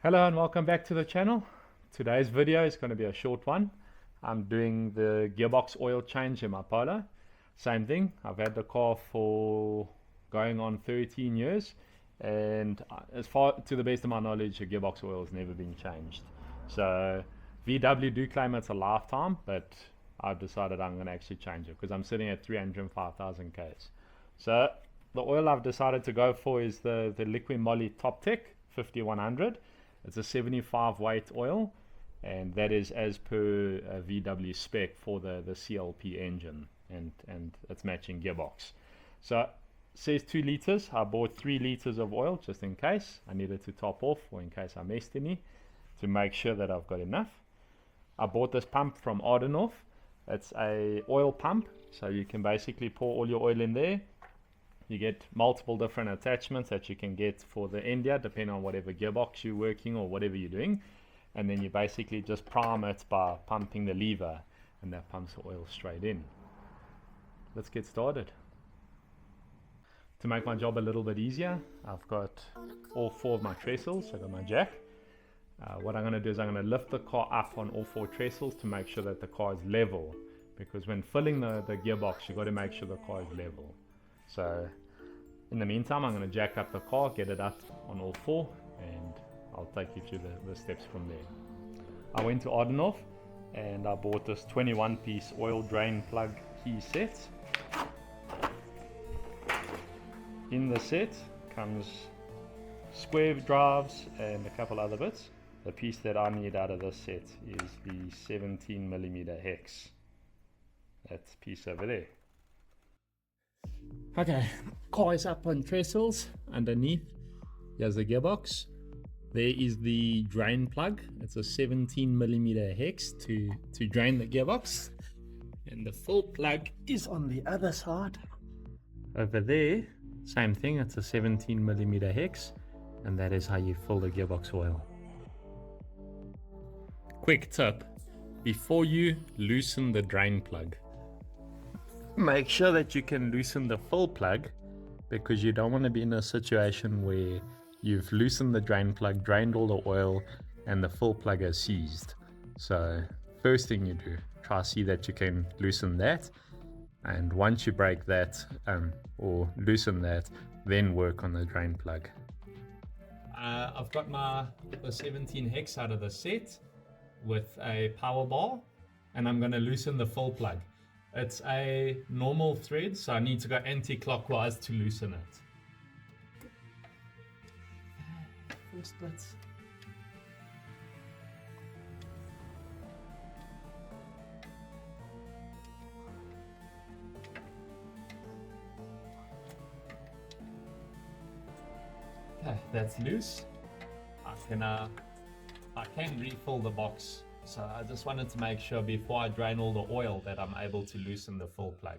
Hello and welcome back to the channel. Today's video is going to be a short one. I'm doing the gearbox oil change in my Polo. Same thing, I've had the car for going on 13 years and as far to the best of my knowledge the gearbox oil has never been changed. So VW do claim it's a lifetime, but I've decided I'm going to actually change it because I'm sitting at 305,000 Ks. So the oil I've decided to go for is the Liqui Moly TopTec 5100. It's a 75 weight oil, and that is as per VW spec for the CLP engine, and it's matching gearbox. So it says 2 liters. I bought 3 liters of oil just in case I needed to top off, or in case I missed any, to make sure that I've got enough. I bought this pump from Adendorff. It's a oil pump, so you can basically pour all your oil in there. You get multiple different attachments that you can get for the end here, depending on whatever gearbox you're working or whatever you're doing. And then you basically just prime it by pumping the lever, and that pumps the oil straight in. Let's get started. To make my job a little bit easier, I've got all 4 of my trestles. I've got my jack. What I'm going to do is I'm going to lift the car up on all 4 trestles to make sure that the car is level, because when filling the gearbox you've got to make sure the car is level. So in the meantime, I'm going to jack up the car, get it up on all 4, and I'll take you through the steps from there. I went to Adendorff and I bought this 21-piece oil drain plug key set. In the set comes square drives and a couple other bits. The piece that I need out of this set is the 17mm hex. That piece over there. Okay, car is up on trestles. Underneath, here's the gearbox. There is the drain plug. It's a 17mm hex to drain the gearbox. And the full plug is on the other side. Over there, same thing, it's a 17mm hex. And that is how you fill the gearbox oil. Quick tip, before you loosen the drain plug, make sure that you can loosen the full plug, because you don't want to be in a situation where you've loosened the drain plug, drained all the oil, and the full plug is seized. So first thing you do, try see that you can loosen that, and once you break that or loosen that, then work on the drain plug. I've got the 17 hex out of the set with a power bar, and I'm going to loosen the full plug. It's a normal thread, so I need to go anti-clockwise to loosen it. First bit. Okay, that's loose. I can refill the box. So I just wanted to make sure before I drain all the oil that I'm able to loosen the full plug.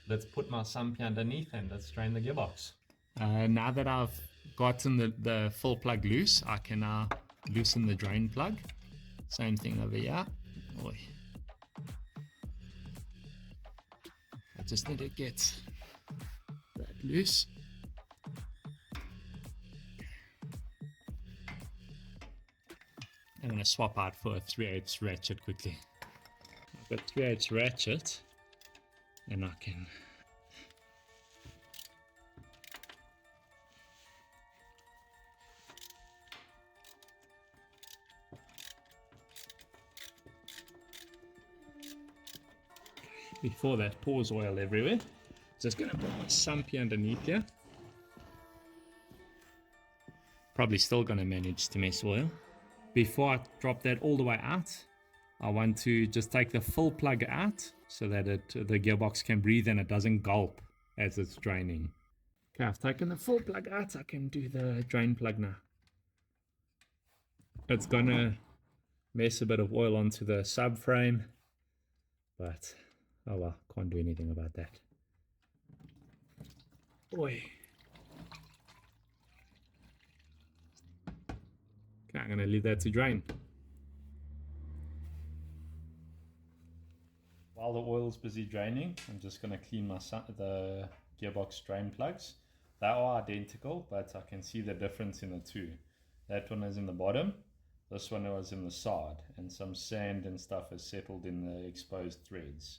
Let's put my sump here underneath and let's drain the gearbox. Now that I've gotten the full plug loose, I can now loosen the drain plug. Same thing over here. Oy. I just need to get that loose. I'm going to swap out for a 3/8 ratchet quickly. I've got 3/8 ratchet, and I can before that pours oil everywhere. Just going to put my sump here underneath here. Probably still going to manage to mess oil. Before I drop that all the way out, I want to just take the full plug out so that the gearbox can breathe and it doesn't gulp as it's draining. Okay, I've taken the full plug out. I can do the drain plug now. It's gonna mess a bit of oil onto the subframe, but oh well, can't do anything about that. Boy. Okay, I'm going to leave that to drain. While the oil's busy draining, I'm just going to clean the gearbox drain plugs. They are identical, but I can see the difference in the two. That one is in the bottom. This one was in the side, and some sand and stuff has settled in the exposed threads.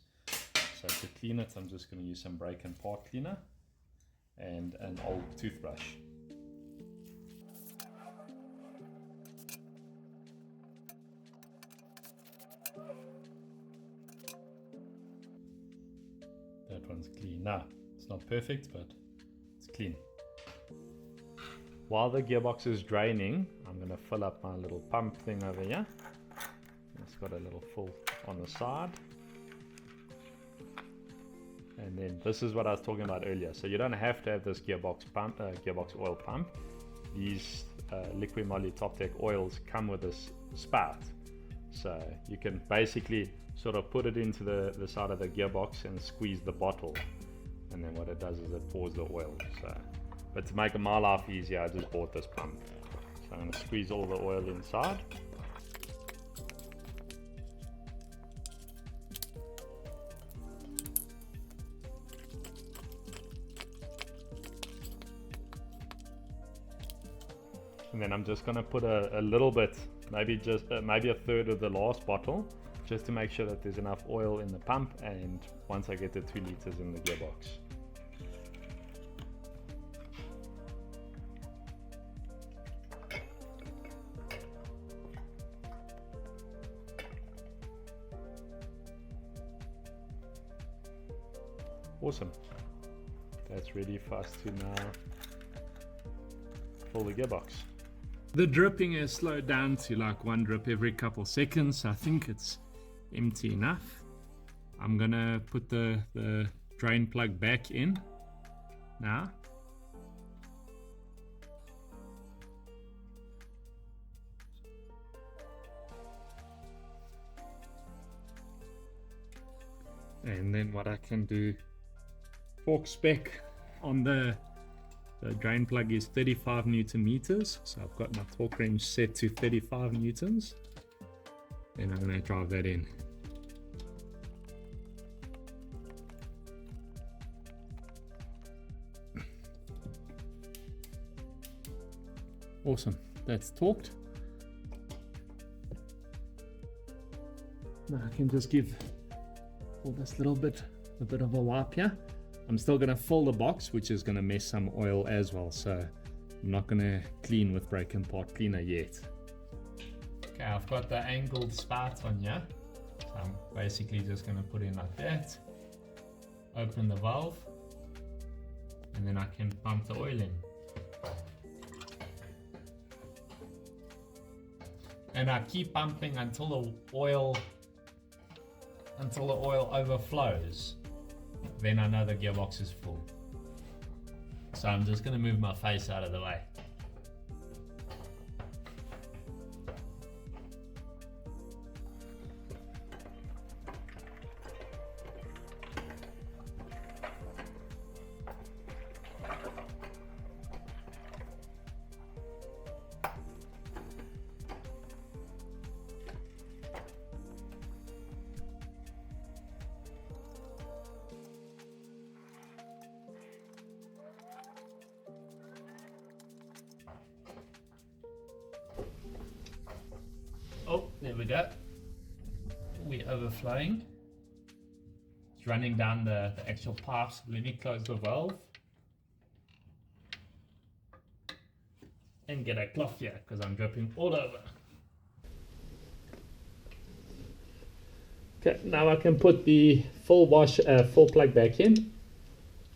So to clean it, I'm just going to use some brake and part cleaner and an old toothbrush. That one's clean. Now, it's not perfect, but it's clean. While the gearbox is draining, I'm going to fill up my little pump thing over here. It's got a little full on the side. And then this is what I was talking about earlier. So you don't have to have this gearbox pump, gearbox oil pump. These Liqui Moly TopTec oils come with this spout. So you can basically sort of put it into the side of the gearbox and squeeze the bottle. And then what it does is it pours the oil. So, but to make my life easier, I just bought this pump. So I'm going to squeeze all the oil inside. And then I'm just going to put a little bit, maybe a third of the last bottle, just to make sure that there's enough oil in the pump, and once I get the 2 liters in the gearbox. Awesome. That's ready for us to now fill the gearbox. The dripping has slowed down to like 1 drip every couple seconds. I think it's empty enough. I'm gonna put the drain plug back in now. And then what I can do, torque spec on the drain plug is 35 Newton meters. So I've got my torque wrench set to 35 Newtons. And I'm going to drive that in. Awesome, that's torqued. Now I can just give all this little bit a bit of a wipe here. I'm still going to fill the box, which is going to mess some oil as well, so I'm not going to clean with brake and part cleaner yet. Okay, I've got the angled spout on here, so I'm basically just going to put in like that, open the valve, and then I can pump the oil in. And I keep pumping until the oil overflows. Then I know the gearbox is full. So I'm just going to move my face out of the way. Oh, there we go. We're overflowing. It's running down the actual pipes. Let me close the valve and get a cloth here because I'm dripping all over. Okay, now I can put the full plug back in.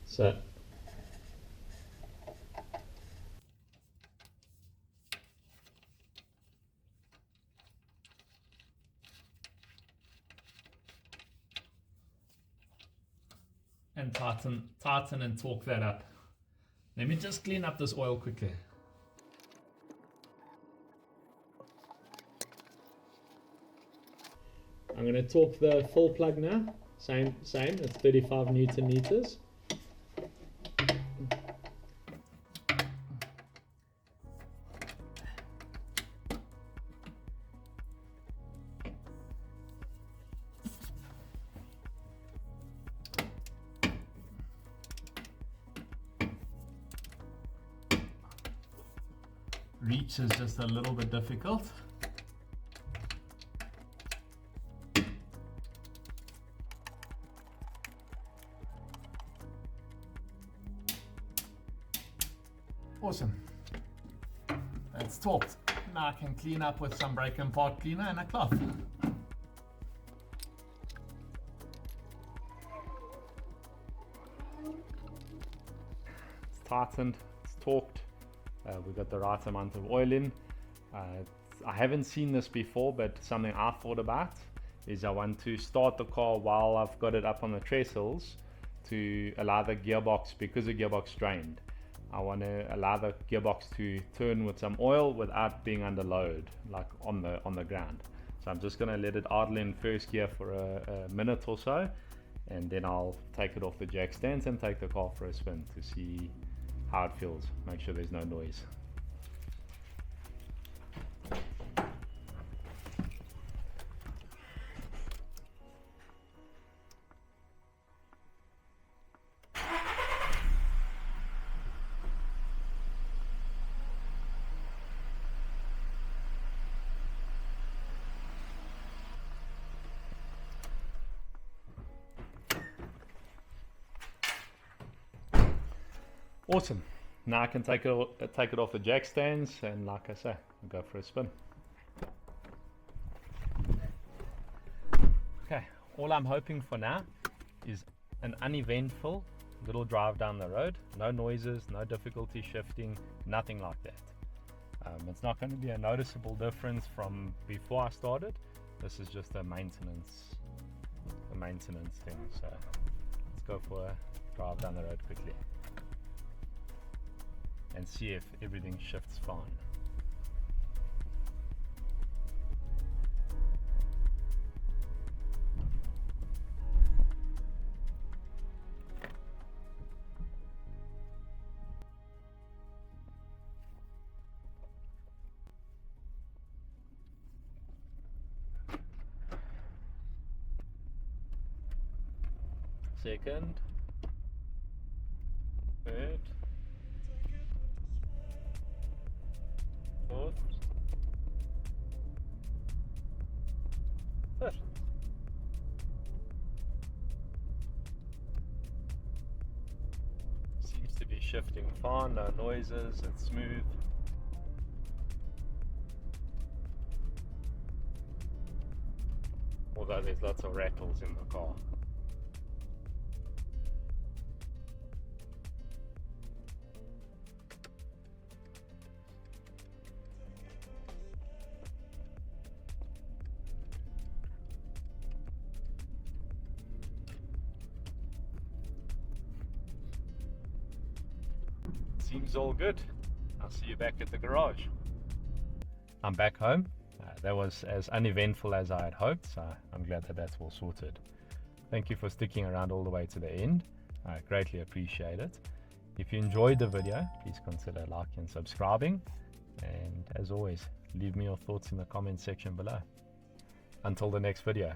So and tighten and torque that up. Let me just clean up this oil quickly. I'm going to torque the full plug now. Same, it's 35 Newton meters. reach is just a little bit difficult. Awesome. That's torqued. Now I can clean up with some brake and part cleaner and a cloth. It's tightened, it's torqued. We got the right amount of oil in. I haven't seen this before, but something I thought about is I want to start the car while I've got it up on the trestles to allow the gearbox, because the gearbox drained, I want to allow the gearbox to turn with some oil without being under load, like on the ground. So I'm just going to let it idle in first gear for a minute or so, and then I'll take it off the jack stands and take the car for a spin to see how it feels. Make sure there's no noise. Awesome. Now I can take it off the jack stands and, like I say, I'll go for a spin. Okay, all I'm hoping for now is an uneventful little drive down the road. No noises, no difficulty shifting, nothing like that. It's not going to be a noticeable difference from before I started. This is just a maintenance thing. So let's go for a drive down the road quickly and see if everything shifts fine. Second, third, fourth, fifth. Seems to be shifting fine, no noises, it's smooth. Although there's lots of rattles in the car. Seems all good. I'll see you back at the garage. I'm back home. That was as uneventful as I had hoped, so I'm glad that that's all sorted. Thank you for sticking around all the way to the end. I greatly appreciate it. If you enjoyed the video, please consider liking and subscribing. And as always, leave me your thoughts in the comment section below. Until the next video.